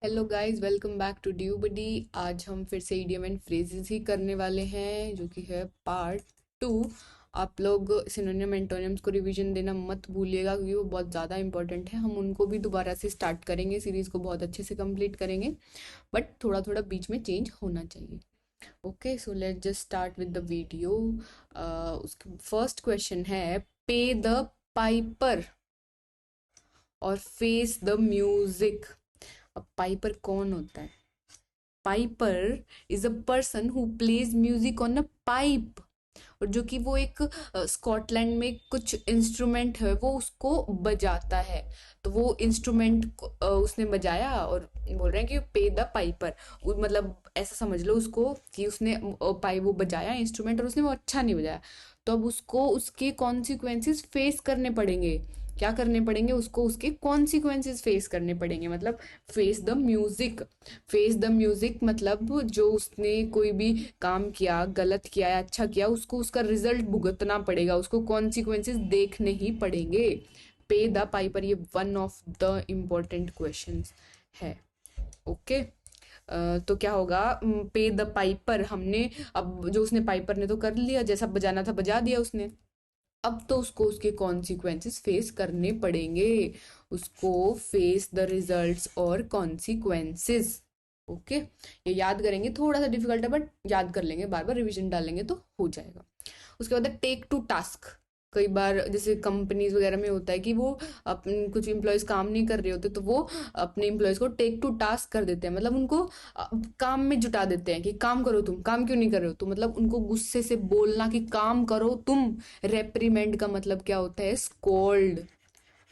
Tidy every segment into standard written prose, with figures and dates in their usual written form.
Hello guys, welcome back to dew buddy. आज हम फिर से इडियम एंड फ्रेजेस ही करने वाले हैं, जो कि है पार्ट 2। आप लोग सिनोनिम एंटोनिम्स को रिवीजन देना मत भूलिएगा, क्योंकि वो बहुत ज़्यादा इंपॉर्टेंट है। हम उनको भी दोबारा से स्टार्ट करेंगे, सीरीज़ को बहुत अच्छे से कंप्लीट करेंगे, बट थोड़ा थोड़ा बीच में चेंज होना चाहिए। Okay, so let's just start with the video. उसका फर्स्ट क्वेश्चन है, पे द पाइपर और फेस द म्यूजिक। अब पाइपर कौन होता है? Piper is a person who plays music on a pipe. और जो कि वो एक स्कॉटलैंड में कुछ इंस्ट्रूमेंट है, वो उसको बजाता है। तो वो इंस्ट्रूमेंट उसने बजाया और बोल रहे हैं कि पे द पाइपर। मतलब ऐसा समझ लो उसको कि उसने पाई वो बजाया इंस्ट्रूमेंट और उसने वो अच्छा नहीं बजाया, तो अब उसको उसके कॉन्सिक्वेंसेस फेस करने पड़ेंगे। क्या करने पड़ेंगे उसको? उसके कॉन्सिक्वेंसेस फेस करने पड़ेंगे। मतलब face the music. Face the music मतलब जो उसने कोई भी काम किया, गलत किया या अच्छा किया, उसको उसका रिजल्ट भुगतना पड़ेगा, उसको कॉन्सिक्वेंसेस देखने ही पड़ेंगे। पे द पाइपर, ये one of the important questions है। ओके। तो क्या होगा? पे द पाइपर, हमने अब जो उसने पाइपर ने तो कर लिया, जैसा बजाना था बजा दिया उसने। अब तो उसको उसके कॉन्सिक्वेंसेस फेस करने पड़ेंगे। उसको फेस द रिजल्ट्स और कॉन्सिक्वेंसेस। ओके, ये याद करेंगे, थोड़ा सा डिफिकल्ट है बट याद कर लेंगे, बार बार रिवीजन डालेंगे तो हो जाएगा। उसके बाद है टेक टू टास्क। कई बार जैसे कंपनीज वगैरह में होता है कि वो अपन कुछ इम्प्लॉयज काम नहीं कर रहे होते, तो वो अपने इम्प्लॉयज को टेक टू टास्क कर देते हैं। मतलब उनको काम में जुटा देते हैं कि काम करो, तुम काम क्यों नहीं कर रहे हो। तो मतलब उनको गुस्से से बोलना कि काम करो तुम। रेप्रीमेंड का मतलब क्या होता है? स्कोल्ड,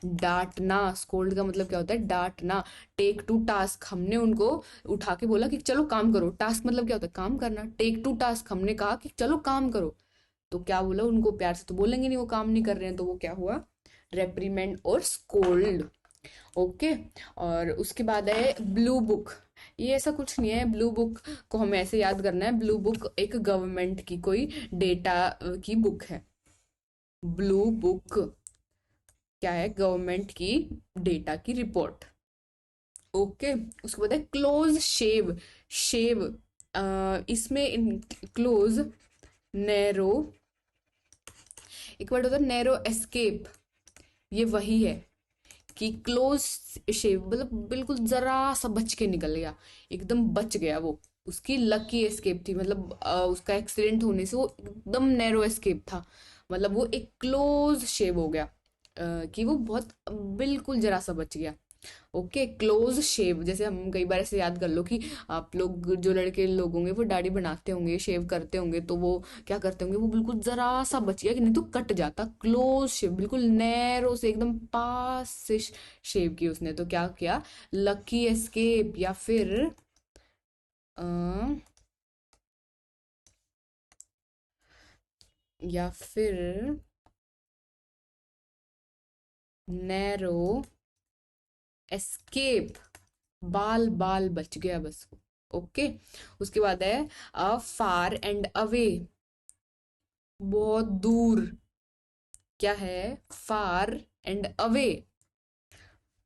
डांटना। स्कोल्ड का मतलब क्या होता है? डांटना। टेक टू टास्क, हमने उनको उठा के बोला कि चलो काम करो। टास्क मतलब क्या होता है? काम करना। टेक टू टास्क, हमने कहा कि चलो काम करो। तो क्या बोला? उनको प्यार से तो बोलेंगे नहीं, वो काम नहीं कर रहे हैं, तो वो क्या हुआ? रेप्रीमेंड और स्कोल्ड। ओके। और उसके बाद है ब्लू बुक। ये ऐसा कुछ नहीं है, ब्लू बुक को हमें ऐसे याद करना है। ब्लू बुक एक गवर्नमेंट की कोई डेटा की बुक है। ब्लू बुक क्या है? गवर्नमेंट की डेटा की रिपोर्ट। ओके। उसके बाद है क्लोज शेव। शेव, इसमें क्लोज, नैरो, एक वर्ड होता है नैरो एस्केप। ये वही है कि क्लोज शेव मतलब बिल्कुल जरा सा बच के निकल गया, एकदम बच गया वो। उसकी लकी एस्केप थी, मतलब उसका एक्सीडेंट होने से वो एकदम नैरो एस्केप था। मतलब वो एक क्लोज शेव हो गया, कि वो बहुत बिल्कुल जरा सा बच गया। ओके, क्लोज शेव, जैसे हम कई बार ऐसे याद कर लो कि आप लोग, जो लड़के लोग होंगे वो दाढ़ी बनाते होंगे, शेव करते होंगे, तो वो क्या करते होंगे? वो बिल्कुल जरा सा बच गया कि नहीं तो कट जाता। क्लोज शेव, बिल्कुल नैरो से, एकदम पास से शेव की उसने, तो क्या किया? Lucky escape. अ, या फिर नैरो एस्केप, बाल बाल बच गया बस वो। ओके। उसके बाद है फार एंड अवे, बहुत दूर। क्या है? Far and away.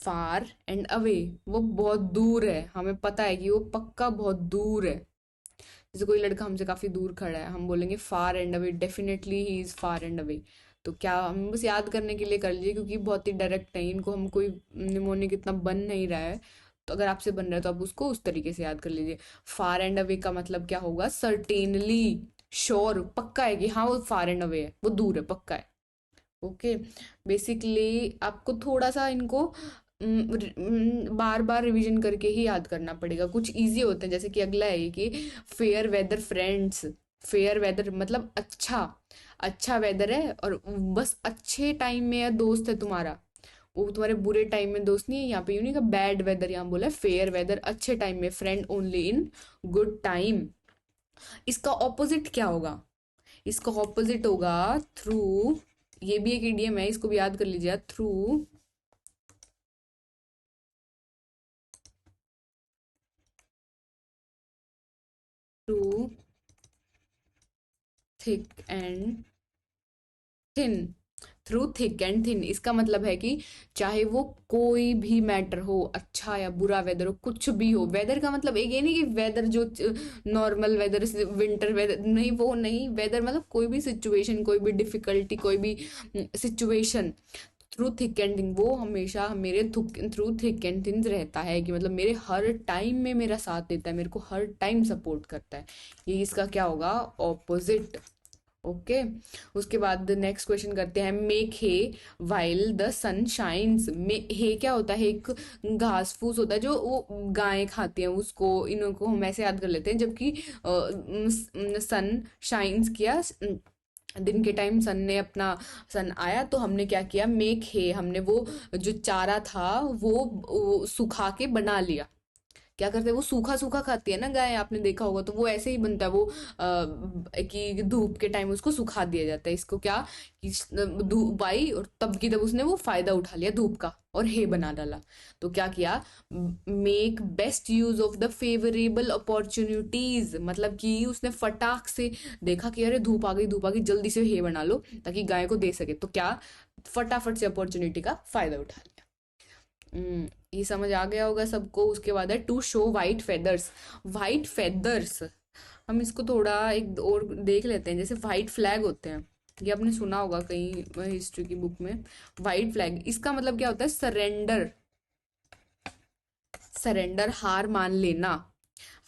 Far and away, वो बहुत दूर है, हमें पता है कि वो पक्का बहुत दूर है। जैसे कोई लड़का हमसे काफी दूर खड़ा है, हम बोलेंगे far and away, definitely he is far and away. तो क्या हम बस याद करने के लिए कर लीजिए, क्योंकि बहुत ही डायरेक्ट है, इनको हम कोई निमोनिक इतना बन नहीं रहा है। तो अगर आपसे बन रहा है तो आप उसको उस तरीके से याद कर लीजिए। फार एंड अवे का मतलब क्या होगा? सर्टेनली, श्योर, पक्का है कि हाँ वो फार एंड अवे है, वो दूर है, पक्का है। ओके। बेसिकली आपको थोड़ा सा इनको बार बार रिवीजन करके ही याद करना पड़ेगा। कुछ इजी होते हैं, जैसे कि अगला है कि fair weather friends. Fair weather मतलब अच्छा, अच्छा वेदर है और बस अच्छे टाइम में या दोस्त है तुम्हारा, वो तुम्हारे बुरे टाइम में दोस्त नहीं है। यहाँ पे यूं नहीं का बैड वेदर, यहाँ बोला है फेयर वेदर, अच्छे टाइम में, friend only in good time. इसका ऑपोजिट क्या होगा? इसका ऑपोजिट होगा थ्रू। ये भी एक इडियम है, इसको भी याद कर लीजिए, through. Through thick and thin. Through thick and thin, इसका मतलब है कि चाहे वो कोई भी मैटर हो, अच्छा या बुरा वेदर हो, कुछ भी हो। वेदर का मतलब एक ये नहीं कि वेदर जो नॉर्मल वेदर, विंटर वेदर नहीं, वो नहीं। वेदर मतलब कोई भी सिचुएशन, कोई भी डिफिकल्टी, कोई भी situation, through thick and thin वो हमेशा मेरे थ्रू थिक एंड थिन रहता है, कि मतलब मेरे हर टाइम में मेरा साथ देता है, मेरे को हर टाइम सपोर्ट करता है। ये इसका क्या होगा, ऑपोजिट। ओके। उसके बाद नेक्स्ट क्वेश्चन करते हैं, make hay while the sun shines. Hay क्या होता है, एक घास फूस होता है जो वो गायें खाती हैं, उसको इनको हम ऐसे याद कर लेते हैं। जबकि सन शाइन्स किया, दिन के टाइम सन आया, तो हमने क्या किया, मेक हे, हमने वो जो चारा था वो सुखा के बना लिया। क्या करते हैं, वो सूखा सूखा खाती है ना गाय, आपने देखा होगा, तो वो ऐसे ही बनता है वो, कि धूप के टाइम उसको सुखा दिया जाता है। इसको क्या, कि धूप आई और तब की तब उसने वो फायदा उठा लिया धूप का और हे बना डाला। तो क्या किया, make best use of the favourable opportunities, मतलब कि उसने फटाक से देखा कि अरे धूप आ गई, धूप आ गई, जल्दी से हे बना लो ताकि गाय को दे सके। तो क्या, फटाफट से अपॉर्चुनिटी का फायदा उठा लिया। ये समझ आ गया होगा सबको। उसके बाद है to show white feathers. White feathers, हम इसको थोड़ा एक और देख लेते हैं। जैसे वाइट फ्लैग होते हैं, ये आपने सुना होगा कहीं हिस्ट्री की बुक में। वाइट फ्लैग, इसका मतलब क्या होता है, सरेंडर। सरेंडर, हार मान लेना।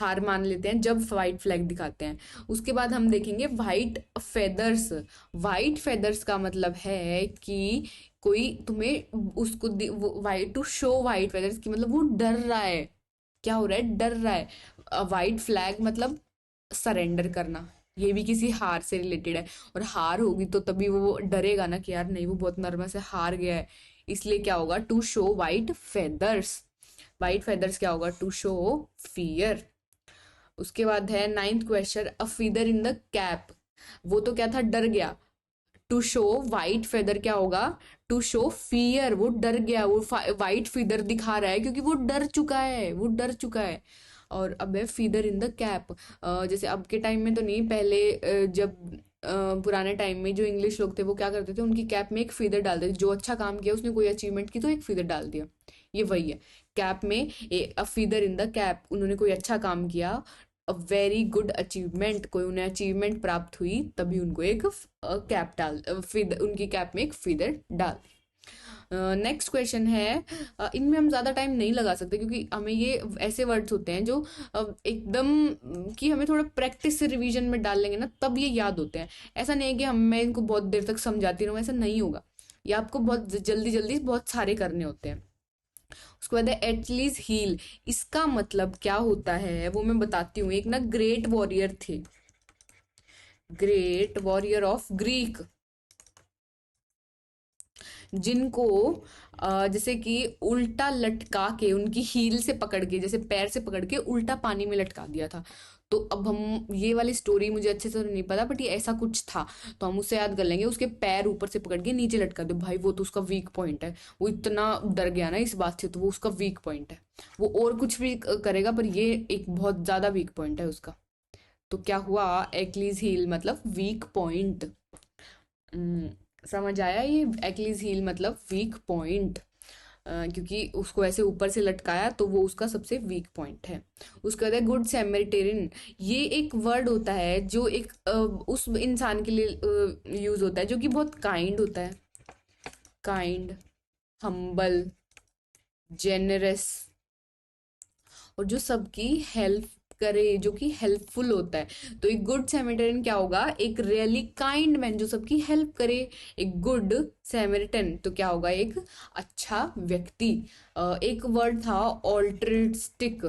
हार मान लेते हैं जब व्हाइट फ्लैग दिखाते हैं। उसके बाद हम देखेंगे व्हाइट फेदर्स। व्हाइट फेदर्स का मतलब है कि कोई तुम्हें उसको white, to show white feathers की मतलब वो डर रहा है। क्या हो रहा है, डर रहा है। व्हाइट फ्लैग मतलब सरेंडर करना, ये भी किसी हार से रिलेटेड है। और हार होगी तो तभी वो डरेगा ना, कि यार नहीं, वो बहुत नर्वस है, हार गया है। इसलिए क्या होगा, to show white feathers. White feathers क्या होगा, टू शो फियर। उसके बाद है ninth question, a feather in the cap. वो तो क्या था, डर गया। टू शो वाइट फेदर क्या होगा, टू शो फियर, वो डर गया, वो वाइट फीदर दिखा रहा है क्योंकि वो डर चुका है, वो डर चुका है। और अब है फीदर इन द कैप। जैसे अब के टाइम में तो नहीं, पहले जब पुराने टाइम में जो इंग्लिश लोग थे वो क्या करते थे, उनकी कैप में एक फीदर डालते थे। जो अच्छा काम किया, उसने कोई अचीवमेंट की तो एक फीदर डाल दिया। ये वही है, कैप में अ फीदर इन द कैप, उन्होंने कोई अच्छा काम किया, अ वेरी गुड अचीवमेंट, कोई उन्हें अचीवमेंट प्राप्त हुई, तभी उनको एक कैप डाल, फीदर, उनकी कैप में एक फीदर डाल। नेक्स्ट क्वेश्चन है, इनमें हम ज़्यादा टाइम नहीं लगा सकते क्योंकि हमें ये ऐसे वर्ड्स होते हैं जो एकदम कि हमें थोड़ा प्रैक्टिस से रिवीजन में डाल लेंगे ना तब ये याद होते हैं। ऐसा नहीं है कि हम मैं इनको बहुत देर तक समझाती रहूँ, ऐसा नहीं होगा। ये आपको बहुत जल्दी जल्दी बहुत सारे करने होते हैं। उसके बाद है एटलीज हील। इसका मतलब क्या होता है वो मैं बताती हूँ। एक ना ग्रेट वॉरियर थे, ग्रेट वॉरियर ऑफ ग्रीक, जिनको जैसे कि उल्टा लटका के, उनकी हील से पकड़ के, जैसे पैर से पकड़ के उल्टा पानी में लटका दिया था। तो अब हम ये वाली स्टोरी मुझे अच्छे से नहीं पता, बट ये ऐसा कुछ था। तो हम उससे याद कर लेंगे, उसके पैर ऊपर से पकड़ के नीचे लटका दो भाई, वो तो उसका वीक पॉइंट है। वो इतना डर गया ना इस बात से, तो वो उसका वीक पॉइंट है। वो और कुछ भी करेगा, पर ये एक बहुत ज्यादा वीक पॉइंट है उसका। तो क्या हुआ, एक्लीज हील मतलब वीक पॉइंट। समझ आया, ये एक्लीज हील मतलब वीक पॉइंट। क्योंकि उसको ऐसे ऊपर से लटकाया तो वो उसका सबसे वीक पॉइंट है। उसके बाद है गुड सैमरिटेरियन। ये एक वर्ड होता है जो एक उस इंसान के लिए यूज होता है जो कि बहुत काइंड होता है। काइंड, हम्बल, जेनरस, और जो सबकी हेल्प करे, जो कि हेल्पफुल होता है। तो एक गुड सैमरिटन क्या होगा, एक रियली काइंड मैन जो सबकी हेल्प करे। एक गुड सैमरिटन तो क्या होगा, एक अच्छा व्यक्ति। एक वर्ड था ऑल्ट्रिस्टिक,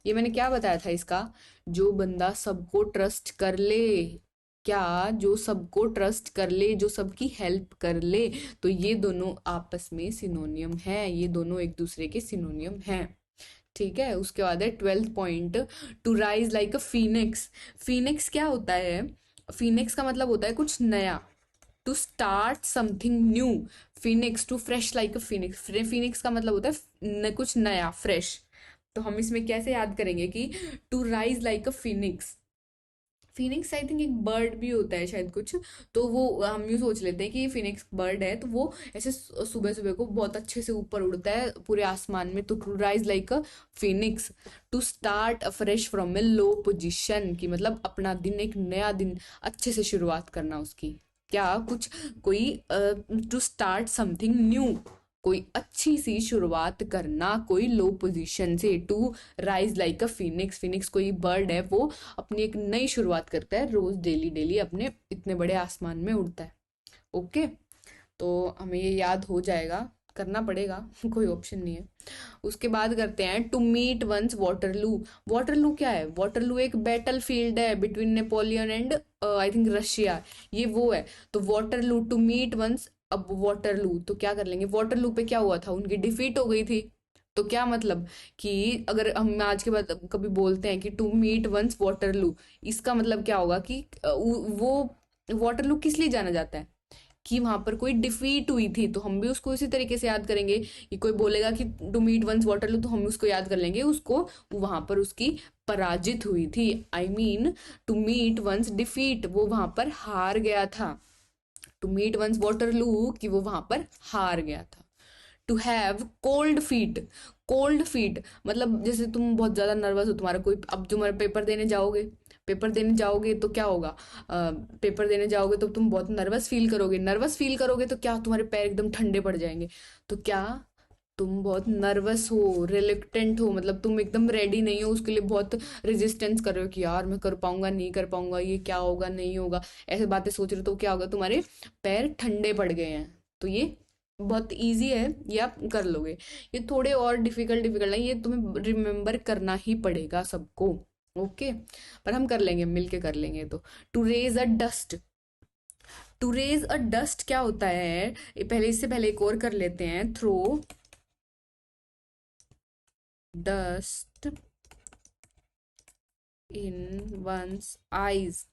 ये मैंने क्या बताया था इसका, जो बंदा सबको ट्रस्ट कर ले। क्या, जो सबको ट्रस्ट कर ले, जो सबकी हेल्प कर ले। तो ये दोनों आपस में सिनोनियम है, ये दोनों एक दूसरे के सिनोनियम हैं। ठीक है। उसके बाद है twelfth point, to rise like a phoenix. Phoenix क्या होता है, फीनिक्स का मतलब होता है कुछ नया, to start something new. Phoenix, to fresh like a phoenix, phoenix का मतलब होता है कुछ नया, फ्रेश। तो हम इसमें कैसे याद करेंगे कि to rise like a phoenix, phoenix I think एक बर्ड भी होता है शायद कुछ। तो वो हम यूँ सोच लेते हैं कि ये फिनिक्स बर्ड है, तो वो ऐसे सुबह सुबह को बहुत अच्छे से ऊपर उड़ता है पूरे आसमान में, तो to rise like a phoenix, to start afresh from a low position, की मतलब अपना दिन, एक नया दिन अच्छे से शुरुआत करना उसकी, क्या कुछ कोई, टू स्टार्ट समथिंग न्यू, कोई अच्छी सी शुरुआत करना कोई लो पोजीशन से, to rise like a phoenix, phoenix कोई बर्ड है, वो अपनी एक नई शुरुआत करता है रोज, डेली डेली अपने इतने बड़े आसमान में उड़ता है। ओके, तो हमें ये याद हो जाएगा, करना पड़ेगा कोई ऑप्शन नहीं है। उसके बाद करते हैं to meet one's Waterloo. Waterloo क्या है? वाटरलू एक बैटल फील्ड है between Napoleon and I think Russia, ये वो है। तो वाटरलू, टू मीट वंस, अब वाटरलू तो क्या कर लेंगे, वाटरलू पे क्या हुआ था, उनकी डिफीट हो गई थी। तो क्या मतलब कि अगर हम आज के बाद कभी बोलते हैं कि टू मीट वंस वाटरलू, इसका मतलब क्या होगा कि वो वाटरलू किस लिए जाना जाता है, कि वहां पर कोई डिफीट हुई थी, तो हम भी उसको इसी तरीके से याद करेंगे कि कोई बोलेगा कि टू मीट वंस वाटरलू, तो हम उसको याद कर लेंगे उसको, वहां पर उसकी पराजित हुई थी, I mean to meet one's defeat, वो वहां पर हार गया था। टू मीट वंस वाटरलू, कि वो वहां पर हार गया था। To have cold feet, cold feet मतलब जैसे तुम बहुत ज्यादा नर्वस हो, तुम्हारा कोई, अब तुम्हारे पेपर देने जाओगे, पेपर देने जाओगे तो क्या होगा, पेपर देने जाओगे तो तुम बहुत नर्वस फील करोगे, नर्वस फील करोगे तो क्या, तुम्हारे पैर एकदम ठंडे पड़ जाएंगे, तो क्या तुम बहुत नर्वस हो, रिलक्टेंट हो, मतलब तुम एकदम रेडी नहीं हो उसके लिए, बहुत रेजिस्टेंस कर रहे हो कि यार मैं कर पाऊंगा नहीं कर पाऊंगा, ये क्या होगा नहीं होगा, ऐसे बातें सोच रहे हो, तो क्या होगा, तुम्हारे पैर ठंडे पड़ गए हैं। तो ये बहुत इजी है, ये आप कर लोगे। ये थोड़े और डिफिकल्ट डिफिकल्ट है, ये तुम्हें रिमेम्बर करना ही पड़ेगा सबको। ओके, पर हम कर लेंगे, मिलके कर लेंगे। तो to raise a dust, to raise a dust क्या होता है, पहले इससे पहले एक और कर लेते हैं, throw dust in one's eyes,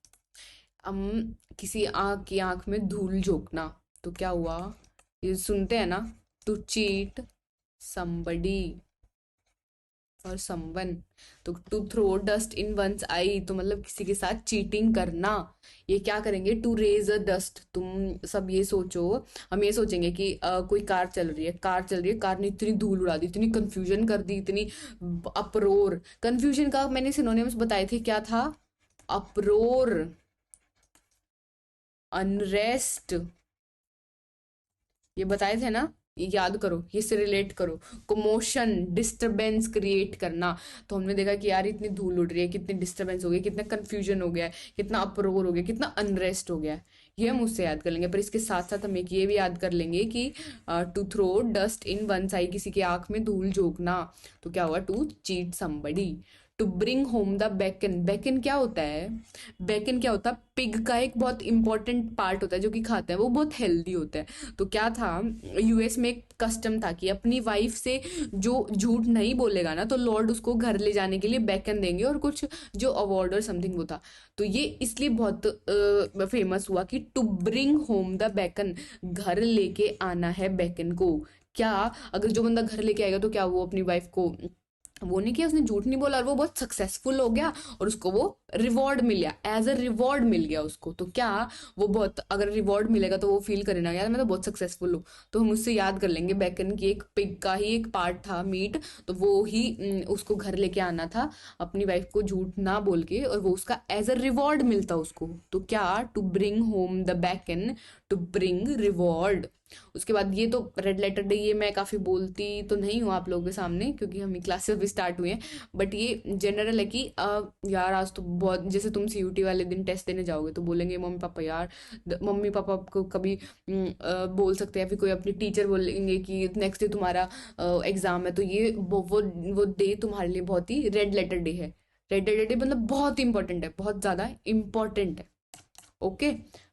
हम किसी आंख की आंख में धूल झोंकना, तो क्या हुआ, ये सुनते हैं ना, टू चीट somebody और समवन, तो to throw dust in one's eye, तो मतलब किसी के साथ चीटिंग करना, ये क्या करेंगे, टू रेज अ डस्ट। तुम सब ये सोचो, हम ये सोचेंगे कि कोई कार चल रही है, कार चल रही है, कार ने इतनी धूल उड़ा दी, इतनी कंफ्यूजन कर दी, इतनी अपरोर, कंफ्यूजन का मैंने सिनोनिम्स बताए थे, क्या था, अपरोर, अनरेस्ट, ये बताए थे ना, ये याद करो, ये से रिलेट करो, कमोशन, डिस्टरबेंस क्रिएट करना। तो हमने देखा कि यार इतनी धूल उड़ रही है, कितनी डिस्टरबेंस हो गई, कितना कंफ्यूजन हो गया है, कितना अप्रोर हो गया, कितना अनरेस्ट हो गया है, ये हम उससे याद कर लेंगे। पर इसके साथ साथ हम एक ये भी याद कर लेंगे कि to throw dust in one's eye, किसी की आंख में धूल झोंकना, तो क्या हुआ, to cheat somebody. To bring home the bacon, bacon क्या होता है, बेकन क्या होता है, पिग का एक बहुत इंपॉर्टेंट पार्ट होता है जो कि खाते हैं, वो बहुत हेल्दी होता है। तो क्या था, यूएस में एक कस्टम था कि अपनी वाइफ से जो झूठ नहीं बोलेगा ना, तो लॉर्ड उसको घर ले जाने के लिए बेकन देंगे और कुछ जो अवार्ड और समथिंग वो था। तो ये इसलिए बहुत फेमस हुआ कि to bring home the bacon, घर लेके आना है बेकन को। क्या, अगर जो बंदा घर लेके आएगा तो क्या वो अपनी वाइफ को, वो नहीं किया, उसने झूठ नहीं बोला और वो बहुत सक्सेसफुल हो गया और उसको वो रिवॉर्ड मिल गया, एज अ रिवॉर्ड मिल गया उसको, तो क्या वो बहुत, अगर रिवॉर्ड मिलेगा तो वो फील करे ना, यार मैं तो बहुत सक्सेसफुल हूँ, तो हम उससे याद कर लेंगे, बैकन की एक पिग का ही एक पार्ट था मीट, तो वो ही उसको घर लेके आना था अपनी वाइफ को झूठ ना बोल के, और वो उसका एज अ रिवॉर्ड मिलता उसको। तो क्या, to bring home the bacon, to bring reward. उसके बाद ये तो रेड लेटर डे, ये मैं काफ़ी बोलती तो नहीं हूँ आप लोगों के सामने क्योंकि हमें क्लासेस भी स्टार्ट हुए हैं, बट ये जनरल है कि यार आज तो बहुत, जैसे तुम सीयूटी वाले दिन टेस्ट देने जाओगे तो बोलेंगे मम्मी पापा, यार मम्मी पापा को कभी बोल सकते हैं, फिर कोई अपनी टीचर बोलेंगे कि नेक्स्ट डे तुम्हारा एग्जाम है, तो ये वो डे तुम्हारे लिए बहुत ही रेड लेटर डे है। रेड लेटर डे मतलब बहुत इंपॉर्टेंट है, बहुत ज़्यादा इंपॉर्टेंट है। ओके,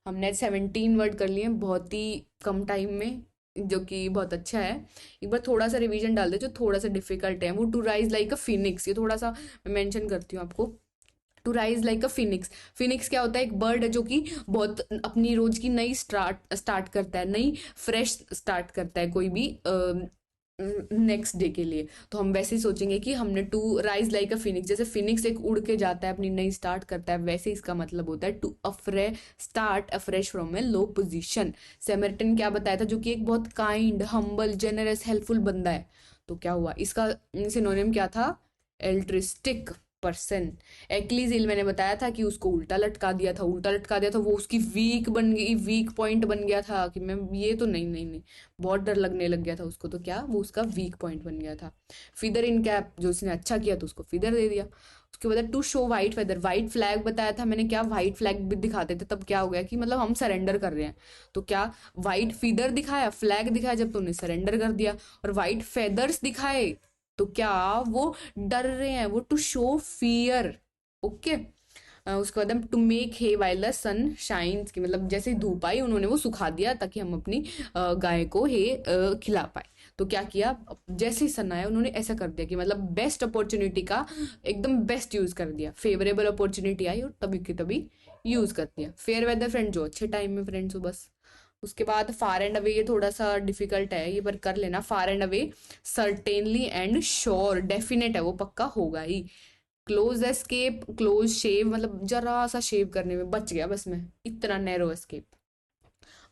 हमने 17 वर्ड कर लिए हैं बहुत ही कम टाइम में, जो कि बहुत अच्छा है। एक बार थोड़ा सा रिवीजन डाल दे, जो थोड़ा सा डिफिकल्ट है, वो to rise like a phoenix, ये थोड़ा सा मैं मेंशन करती हूँ आपको। To rise like a phoenix, phoenix क्या होता है, एक बर्ड है जो कि बहुत अपनी रोज की नई स्टार्ट स्टार्ट करता है, नई फ्रेश स्टार्ट करता है, कोई भी नेक्स्ट डे के लिए। तो हम वैसे ही सोचेंगे कि हमने to rise like a phoenix, जैसे फिनिक्स एक उड़ के जाता है अपनी नई स्टार्ट करता है, वैसे इसका मतलब होता है to afresh start afresh from a low position. सेमरटन क्या बताया था, जो कि एक बहुत काइंड, हम्बल, जेनरस, हेल्पफुल बंदा है। तो क्या हुआ, इसका सिनोनिम क्या था, एल्ट्रिस्टिक पर्सन। एक्लीज मैंने बताया था कि उसको उल्टा लटका दिया था, उल्टा लटका दिया था, वो उसकी वीक बन गई, वीक पॉइंट बन गया था कि मैं ये तो नहीं नहीं नहीं, बहुत डर लगने लग गया था उसको, तो क्या वो उसका वीक पॉइंट बन गया था। फिदर इन कैप, जो उसने अच्छा किया तो उसको फिदर दे दिया। उसके बाद to show white feather, white flag बताया था मैंने, क्या वाइट फ्लैग भी दिखाते थे तब क्या हो गया कि मतलब हम सरेंडर कर रहे हैं। तो क्या वाइट फीदर दिखाया, फ्लैग दिखाया जब तुमने सरेंडर कर दिया। और वाइट फेदर्स दिखाए तो क्या वो डर रहे हैं, वो टू शो फियर। ओके। उसके बाद to make hay while the sun shines, की मतलब जैसे ही धूप आई उन्होंने वो सुखा दिया ताकि हम अपनी गाय को हे खिला पाए। तो क्या किया, जैसे ही सन आया उन्होंने ऐसा कर दिया कि मतलब बेस्ट अपॉर्चुनिटी का एकदम बेस्ट यूज कर दिया, फेवरेबल अपॉर्चुनिटी आई और तभी की तभी यूज कर दिया। फेयर वेदर फ्रेंड, जो अच्छे टाइम में फ्रेंड्स हो बस। उसके बाद फार एंड अवे, ये थोड़ा सा डिफिकल्ट है ये, पर कर लेना। Far and away certainly and sure, definite है वो, पक्का होगा ही। क्लोज एस्केप, क्लोज शेव मतलब जरा सा शेव करने में बच गया बस मैं, इतना नैरो एस्केप।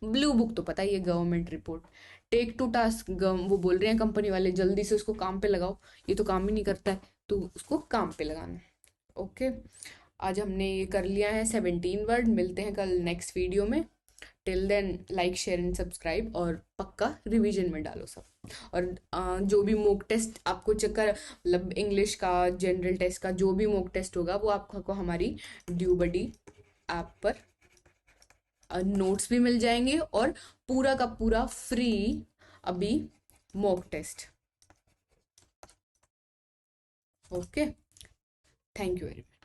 ब्लू बुक तो पता ही है, government report. Take to task, वो बोल रहे हैं कंपनी वाले जल्दी से उसको काम पे लगाओ, ये तो काम ही नहीं करता है, तो उसको काम पे लगाना। ओके। आज हमने ये कर लिया है 17 वर्ड, मिलते हैं कल नेक्स्ट वीडियो में। Till then like share and subscribe, और पक्का रिवीजन में डालो सब। और जो भी मॉक टेस्ट आपको चक्कर, मतलब इंग्लिश का, जनरल टेस्ट का, जो भी मॉक टेस्ट होगा वो आपको हमारी ड्यू बडी ऐप पर नोट्स भी मिल जाएंगे, और पूरा का पूरा फ्री अभी mock test. Okay. Thank you very much.